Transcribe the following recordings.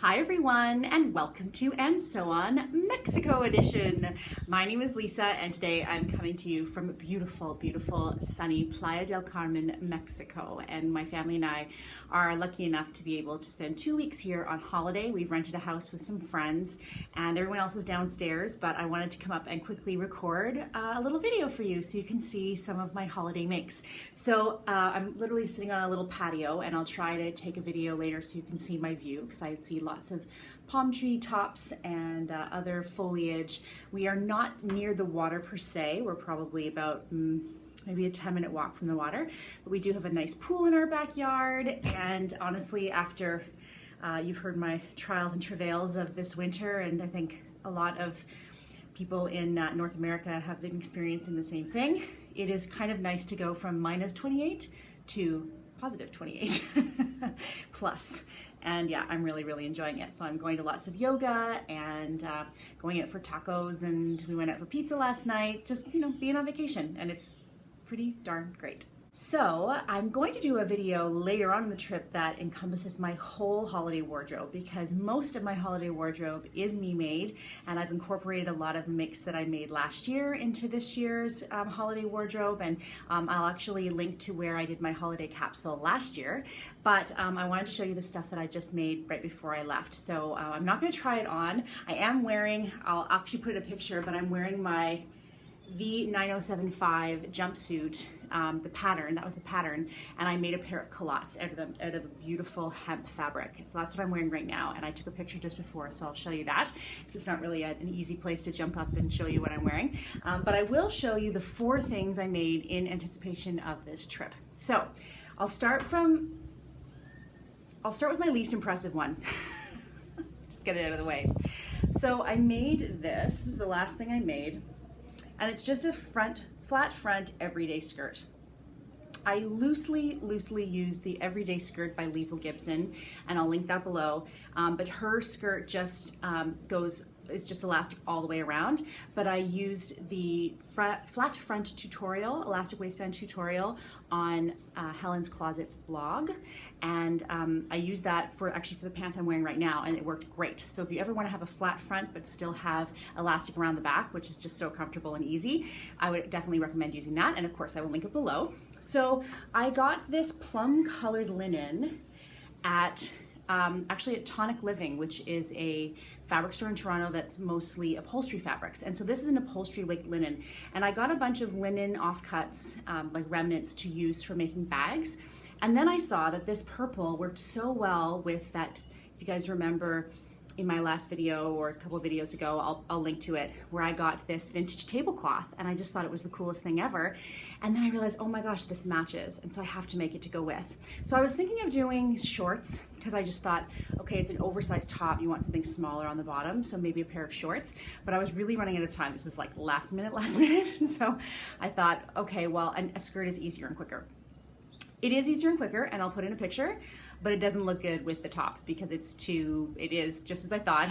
Hi everyone, and welcome to And So On Mexico edition. My name is Lisa, and today I'm coming to you from beautiful, beautiful, sunny Playa del Carmen, Mexico. And my family and I are lucky enough to be able to spend 2 weeks here on holiday. We've rented a house with some friends, and everyone else is downstairs, but I wanted to come up and quickly record a little video for you so you can see some of my holiday makes. So I'm literally sitting on a little patio, and I'll try to take a video later so you can see my view, because I see lots of palm tree tops and other foliage. We are not near the water per se. We're probably about maybe a 10-minute walk from the water, but we do have a nice pool in our backyard. And honestly, after you've heard my trials and travails of this winter, and I think a lot of people in North America have been experiencing the same thing, it is kind of nice to go from minus 28 to positive 28 plus. And yeah, I'm really enjoying it. So I'm going to lots of yoga and going out for tacos, and we went out for pizza last night, just, you know, being on vacation, and it's pretty darn great. So I'm going to do a video later on in the trip that encompasses my whole holiday wardrobe, because most of my holiday wardrobe is me made, and I've incorporated a lot of mix that I made last year into this year's holiday wardrobe, and I'll actually link to where I did my holiday capsule last year. But I wanted to show you the stuff that I just made right before I left. So I'm not going to try it on. I am wearing, I'll actually put in a picture, but I'm wearing my V9075 jumpsuit, the pattern, that was the pattern, and I made a pair of culottes out of a beautiful hemp fabric. So that's what I'm wearing right now, and I took a picture just before, so I'll show you that, because it's not really an easy place to jump up and show you what I'm wearing. But I will show you the 4 things I made in anticipation of this trip. So I'll start with my least impressive one. Just get it out of the way. So I made this is the last thing I made. And it's just a flat front everyday skirt. I loosely used the Everyday Skirt by Liesl Gibson, and I'll link that below. But her skirt just it's just elastic all the way around. But I used the flat front tutorial, elastic waistband tutorial on Helen's Closets blog, and I used that for the pants I'm wearing right now, and it worked great. So if you ever want to have a flat front but still have elastic around the back, which is just so comfortable and easy, I would definitely recommend using that, and of course I will link it below. So I got this plum colored linen at actually at Tonic Living, which is a fabric store in Toronto that's mostly upholstery fabrics. And so this is an upholstery weight linen. And I got a bunch of linen offcuts, like remnants, to use for making bags. And then I saw that this purple worked so well with that, if you guys remember in my last video or a couple of videos ago, I'll link to it, where I got this vintage tablecloth, and I just thought it was the coolest thing ever. And then I realized, oh my gosh, this matches, and so I have to make it to go with. So I was thinking of doing shorts, because I just thought, okay, it's an oversized top, you want something smaller on the bottom, so maybe a pair of shorts. But I was really running out of time. This was like last minute, and so I thought, okay, well, a skirt is easier and quicker. It is easier and quicker, and I'll put in a picture, but it doesn't look good with the top because it is, just as I thought,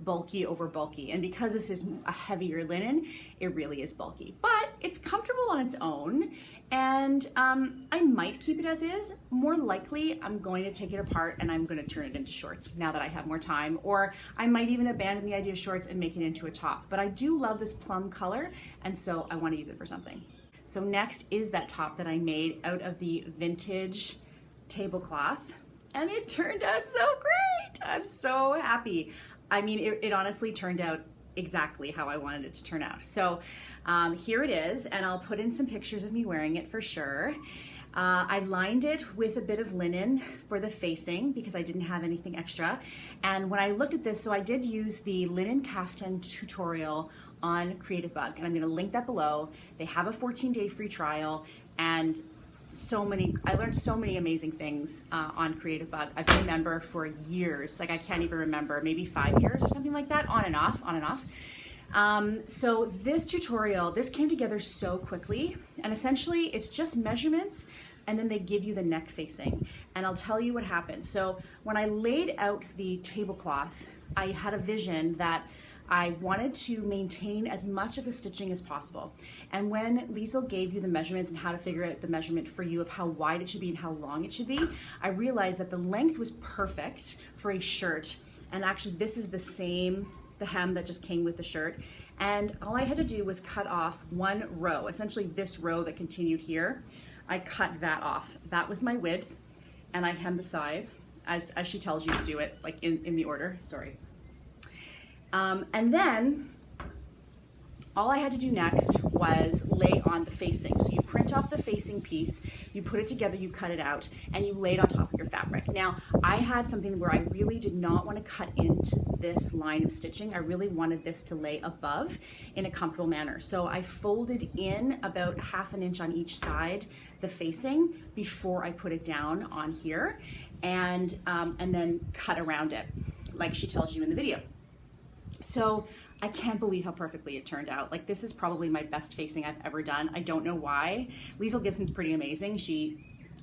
bulky over bulky. And because this is a heavier linen, it really is bulky. But it's comfortable on its own, and I might keep it as is. More likely, I'm going to take it apart and I'm going to turn it into shorts now that I have more time, or I might even abandon the idea of shorts and make it into a top. But I do love this plum color, and so I want to use it for something. So next is that top that I made out of the vintage tablecloth, and it turned out so great. I'm so happy. I mean, it honestly turned out exactly how I wanted it to turn out. So here it is, and I'll put in some pictures of me wearing it for sure. I lined it with a bit of linen for the facing because I didn't have anything extra. And when I looked at this, so I did use the linen Caftan tutorial on Creativebug, and I'm going to link that below. They have a 14-day free trial, and I learned so many amazing things on Creativebug. I've been a member for years, like I can't even remember, maybe 5 years or something like that, on and off. So this tutorial, this came together so quickly, and essentially it's just measurements, and then they give you the neck facing, and I'll tell you what happened. So when I laid out the tablecloth, I had a vision that I wanted to maintain as much of the stitching as possible. And when Liesl gave you the measurements and how to figure out the measurement for you of how wide it should be and how long it should be, I realized that the length was perfect for a shirt And actually this is the hem that just came with the shirt. And all I had to do was cut off one row, essentially this row that continued here. I cut that off. That was my width, and I hemmed the sides as she tells you to do it, like in the order, sorry. And then all I had to do next was lay on the facing. So you print off the facing piece, you put it together, you cut it out, and you lay it on top of your fabric. Now, I had something where I really did not want to cut into this line of stitching. I really wanted this to lay above in a comfortable manner. So I folded in about 1/2 inch on each side, the facing, before I put it down on here, and then cut around it, like she tells you in the video. So I can't believe how perfectly it turned out. Like, this is probably my best facing I've ever done. I don't know why. Liesl Gibson's pretty amazing.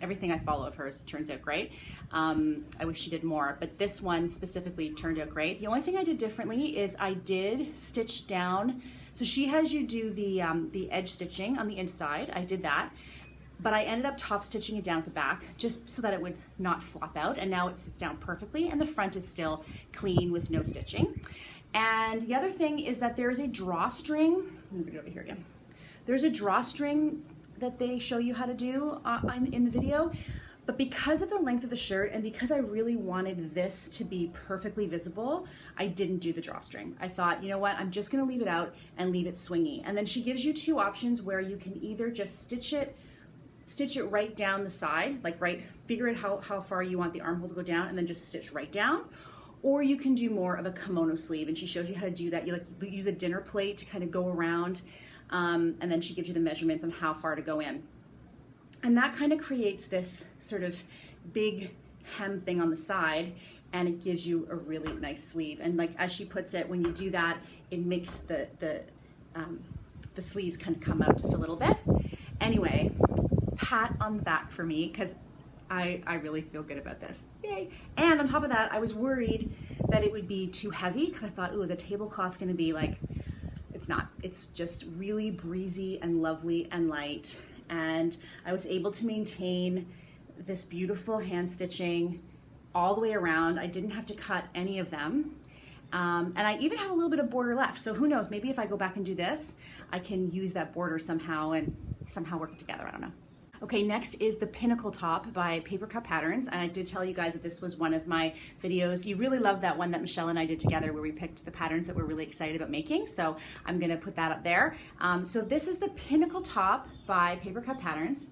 Everything I follow of hers turns out great. I wish she did more, but this one specifically turned out great. The only thing I did differently is I did stitch down. So she has you do the edge stitching on the inside. I did that, but I ended up top stitching it down at the back just so that it would not flop out, and now it sits down perfectly, and the front is still clean with no stitching. And the other thing is that there is a drawstring. Let me get over here again. There's a drawstring that they show you how to do in the video, but because of the length of the shirt and because I really wanted this to be perfectly visible, I didn't do the drawstring. I thought, you know what, I'm just gonna leave it out and leave it swingy. And then she gives you two options where you can either just stitch it right down the side, like figure out how far you want the armhole to go down and then just stitch right down. Or you can do more of a kimono sleeve, and she shows you how to do that. You use a dinner plate to kind of go around, and then she gives you the measurements on how far to go in. And that kind of creates this sort of big hem thing on the side, and it gives you a really nice sleeve. And like as she puts it, when you do that, it makes the sleeves kind of come out just a little bit. Anyway, pat on the back for me, because I really feel good about this. Yay. And on top of that, I was worried that it would be too heavy, because I thought, ooh, is a tablecloth going to be like, it's not. It's just really breezy and lovely and light. And I was able to maintain this beautiful hand stitching all the way around. I didn't have to cut any of them. And I even have a little bit of border left. So who knows, maybe if I go back and do this, I can use that border somehow and somehow work it together. I don't know. Okay, next is the Pinnacle top by Papercut Patterns, and I did tell you guys that this was one of my videos. You really loved that one that Michelle and I did together where we picked the patterns that we're really excited about making, so I'm gonna put that up there. So this is the Pinnacle top by Papercut Patterns,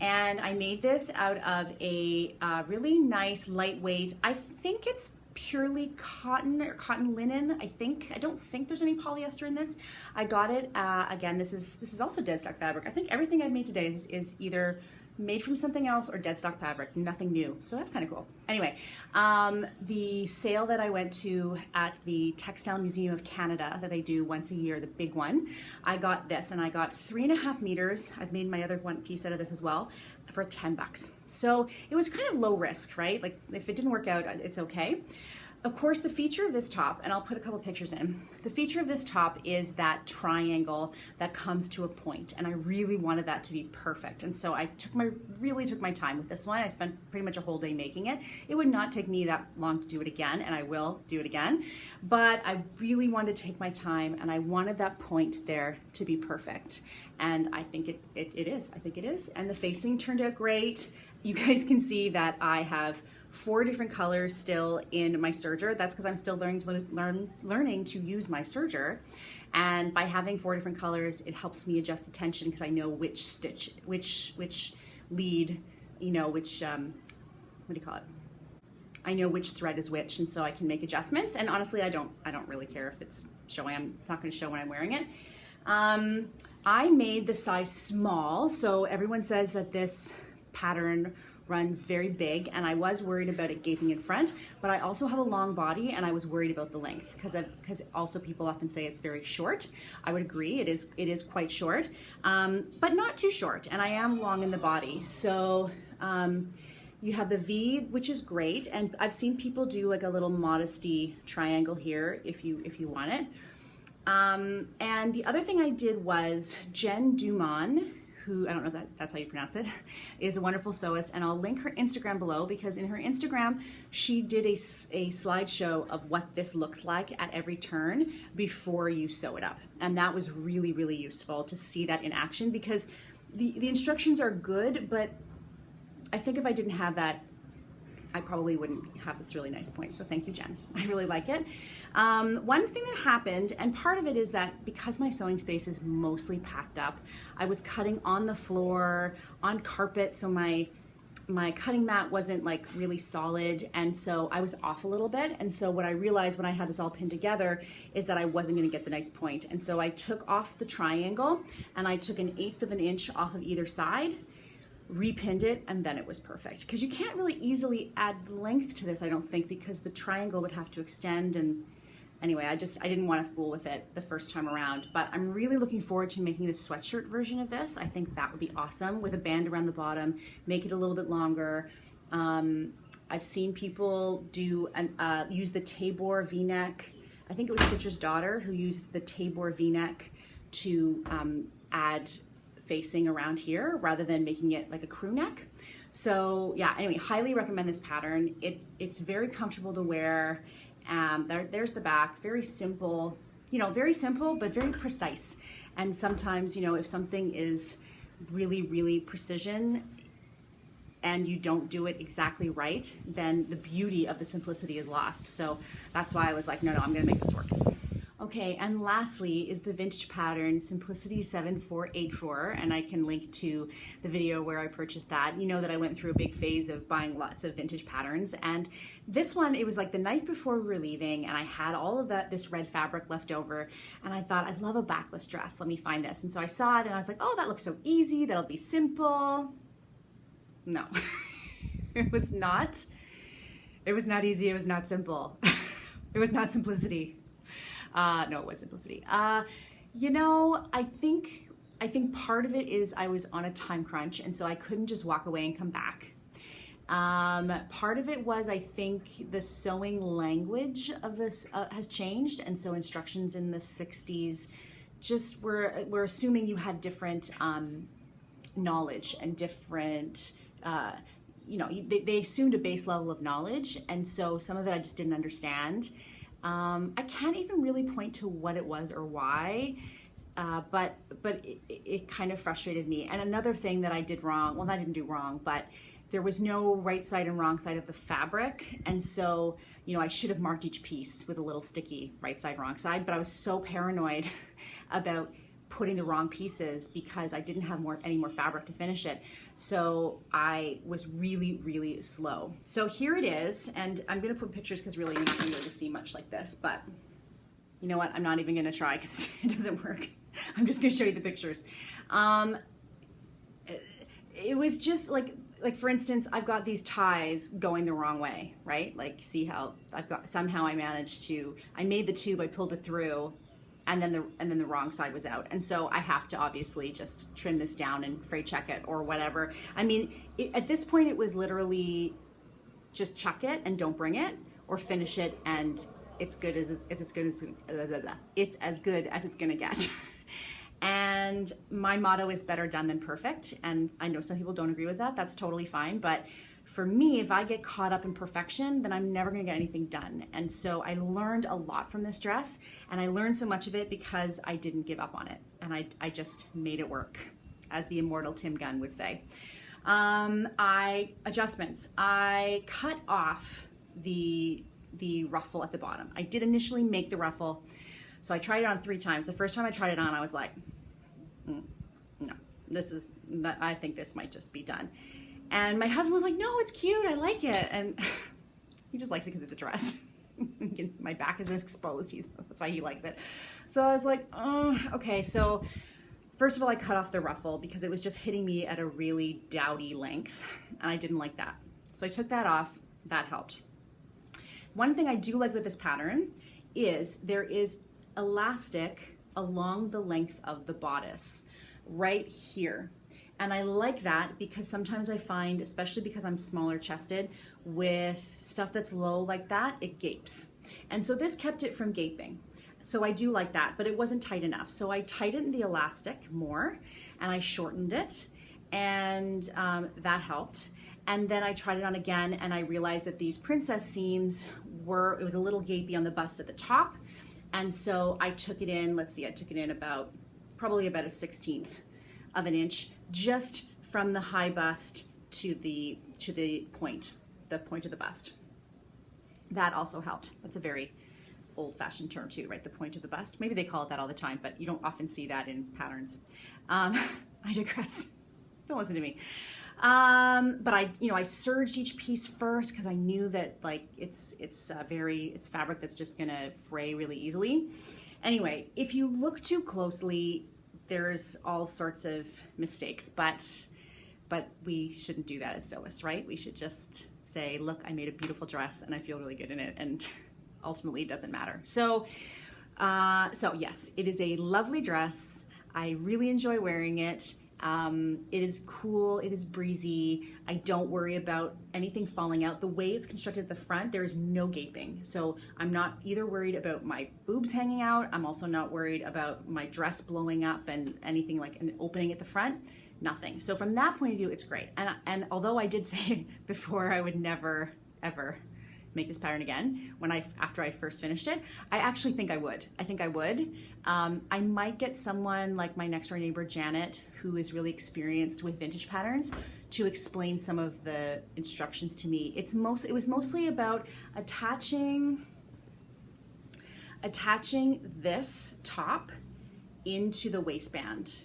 and I made this out of a really nice lightweight, I think it's purely cotton or cotton linen, I think. I don't think there's any polyester in this. I got it, again, this is also dead stock fabric. I think everything I've made today is either made from something else or dead stock fabric, nothing new. So that's kind of cool. Anyway, the sale that I went to at the Textile Museum of Canada that I do once a year, the big one, I got this, and I got 3.5 meters. I've made my other one piece out of this as well for $10. So it was kind of low risk, right? Like if it didn't work out, it's okay. Of course, the feature of this top, and I'll put a couple pictures in, the feature of this top is that triangle that comes to a point, and I really wanted that to be perfect. And so I really took my time with this one. I spent pretty much a whole day making it. It would not take me that long to do it again, and I will do it again, but I really wanted to take my time, and I wanted that point there to be perfect. And I think it is. I think it is. And the facing turned out great. You guys can see that I have 4 different colors still in my serger. That's because I'm still learning to use my serger. And by having 4 different colors, it helps me adjust the tension because I know which stitch, which lead, you know, which, what do you call it? I know which thread is which, and so I can make adjustments. And honestly, I don't really care if it's showing. It's not going to show when I'm wearing it. I made the size small, so everyone says that this pattern runs very big, and I was worried about it gaping in front, but I also have a long body, and I was worried about the length because also people often say it's very short. I would agree, it is quite short, but not too short, and I am long in the body. So you have the V, which is great, and I've seen people do like a little modesty triangle here if you want it. And the other thing I did was Jen Dumont, who, I don't know if that's how you pronounce it, is a wonderful sewist, and I'll link her Instagram below, because in her Instagram, she did a slideshow of what this looks like at every turn before you sew it up. And that was really, really useful to see that in action, because the instructions are good, but I think if I didn't have that, I probably wouldn't have this really nice point. So thank you, Jen. I really like it. One thing that happened, and part of it is that because my sewing space is mostly packed up, I was cutting on the floor, on carpet, so my cutting mat wasn't like really solid, and so I was off a little bit. And so what I realized when I had this all pinned together is that I wasn't gonna get the nice point. And so I took off the triangle and I took 1/8 of an inch off of either side, repinned it, and then it was perfect. Because you can't really easily add length to this, I don't think, because the triangle would have to extend. And anyway, I didn't want to fool with it the first time around. But I'm really looking forward to making the sweatshirt version of this. I think that would be awesome, with a band around the bottom, make it a little bit longer. I've seen people do use the Tabor V-neck. I think it was Stitcher's daughter who used the Tabor V-neck to add facing around here rather than making it like a crew neck. So yeah, anyway, highly recommend this pattern. It's very comfortable to wear. There's the back, very simple, very simple, but very precise. And sometimes, if something is really, really precision and you don't do it exactly right, then the beauty of the simplicity is lost. So that's why I was like, no, I'm gonna make this work. Okay, and lastly is the vintage pattern Simplicity 7484, and I can link to the video where I purchased that. You know that I went through a big phase of buying lots of vintage patterns, and this one, it was like the night before we were leaving, and I had all of this red fabric left over, and I thought, I'd love a backless dress, let me find this. And so I saw it, and I was like, oh, that looks so easy, that'll be simple. No, it was not. It was not easy, it was not simple. It was not simplicity. No, it was simplicity. I think part of it is I was on a time crunch, and so I couldn't just walk away and come back. Part of it was, I think, the sewing language of this has changed, and so instructions in the 60s just were assuming you had different knowledge and different, they assumed a base level of knowledge, and so some of it I just didn't understand. I can't even really point to what it was or why, but it kind of frustrated me. And another thing that I did wrong, well, I didn't do wrong, but there was no right side and wrong side of the fabric. And so, I should have marked each piece with a little sticky right side, wrong side, but I was so paranoid about putting the wrong pieces because I didn't have any more fabric to finish it. So I was really, really slow. So here it is, and I'm gonna put pictures because really you can't really see much like this, but you know what? I'm not even gonna try because it doesn't work. I'm just gonna show you the pictures. It was just like for instance, I've got these ties going the wrong way, right? Like see how somehow I made the tube, I pulled it through, and then the wrong side was out. And so I have to obviously just trim this down and freight check it or whatever. I mean, at this point it was literally just chuck it and don't bring it, or finish it and it's as good as it's gonna get. And my motto is better done than perfect. And I know some people don't agree with that. That's totally fine. But for me, if I get caught up in perfection, then I'm never gonna get anything done. And so I learned a lot from this dress, and I learned so much of it because I didn't give up on it. And I just made it work, as the immortal Tim Gunn would say. Adjustments. I cut off the ruffle at the bottom. I did initially make the ruffle. So I tried it on 3 times. The first time I tried it on, I was like, no, I think this might just be done. And my husband was like, no, it's cute, I like it. And he just likes it because it's a dress. My back is exposed, that's why he likes it. So I was like, oh, okay. So first of all, I cut off the ruffle because it was just hitting me at a really dowdy length, and I didn't like that. So I took that off, that helped. One thing I do like with this pattern is there is elastic along the length of the bodice, right here. And I like that because sometimes I find, especially because I'm smaller chested, with stuff that's low like that, it gapes. And so this kept it from gaping. So I do like that, but it wasn't tight enough. So I tightened the elastic more and I shortened it, and that helped. And then I tried it on again and I realized that these princess seams it was a little gapey on the bust at the top. And so I took it in, let's see, I took it in probably about a 1/16 of an inch, just from the high bust to the point of the bust. That also helped. That's a very old-fashioned term too, right? The point of the bust. Maybe they call it that all the time, but you don't often see that in patterns. I digress. Don't listen to me. But I serged each piece first because I knew that like it's fabric that's just gonna fray really easily. Anyway, if you look too closely, there's all sorts of mistakes, but we shouldn't do that as sewists, right? We should just say, look, I made a beautiful dress and I feel really good in it, and ultimately it doesn't matter. So yes, it is a lovely dress. I really enjoy wearing it. It is cool, it is breezy. I don't worry about anything falling out. The way it's constructed at the front, there is no gaping. So I'm not either worried about my boobs hanging out. I'm also not worried about my dress blowing up and anything like an opening at the front. Nothing. So from that point of view, it's great. And although I did say before I would never, ever make this pattern again after I first finished it, I actually think I would. I think I would. I might get someone like my next door neighbor Janet, who is really experienced with vintage patterns, to explain some of the instructions to me. It was mostly about attaching this top into the waistband.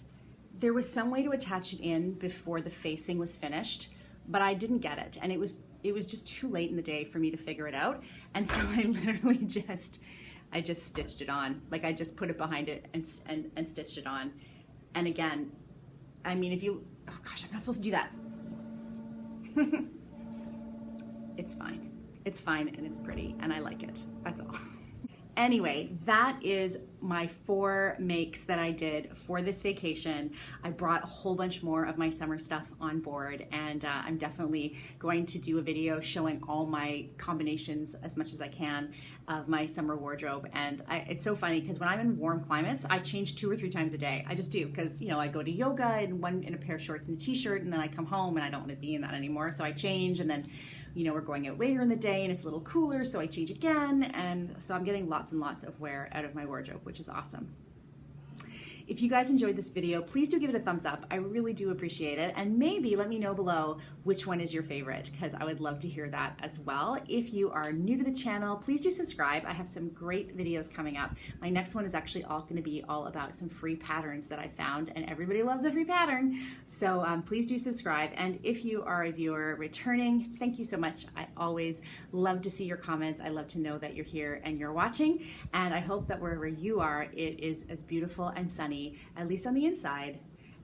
There was some way to attach it in before the facing was finished, but I didn't get it, and it was just too late in the day for me to figure it out. And so I literally just stitched it on. Like I just put it behind it and stitched it on. And again, I mean, oh gosh, I'm not supposed to do that. It's fine. It's fine and it's pretty and I like it. That's all. Anyway, that is my 4 makes that I did for this vacation. I brought a whole bunch more of my summer stuff on board, and I'm definitely going to do a video showing all my combinations as much as I can of my summer wardrobe. And it's so funny because when I'm in warm climates, I change 2 or 3 times a day. I just do, because I go to yoga in a pair of shorts and a t-shirt, and then I come home and I don't want to be in that anymore. So I change, and then we're going out later in the day and it's a little cooler, so I change again. And so I'm getting lots and lots of wear out of my wardrobe, which is awesome. If you guys enjoyed this video, please do give it a thumbs up. I really do appreciate it. And maybe let me know below which one is your favorite, because I would love to hear that as well. If you are new to the channel, please do subscribe. I have some great videos coming up. My next one is actually going to be all about some free patterns that I found, and everybody loves a free pattern. So please do subscribe. And if you are a viewer returning, thank you so much. I always love to see your comments. I love to know that you're here and you're watching. And I hope that wherever you are, it is as beautiful and sunny, at least on the inside,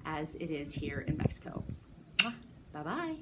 as it is here in Mexico. Bye-bye.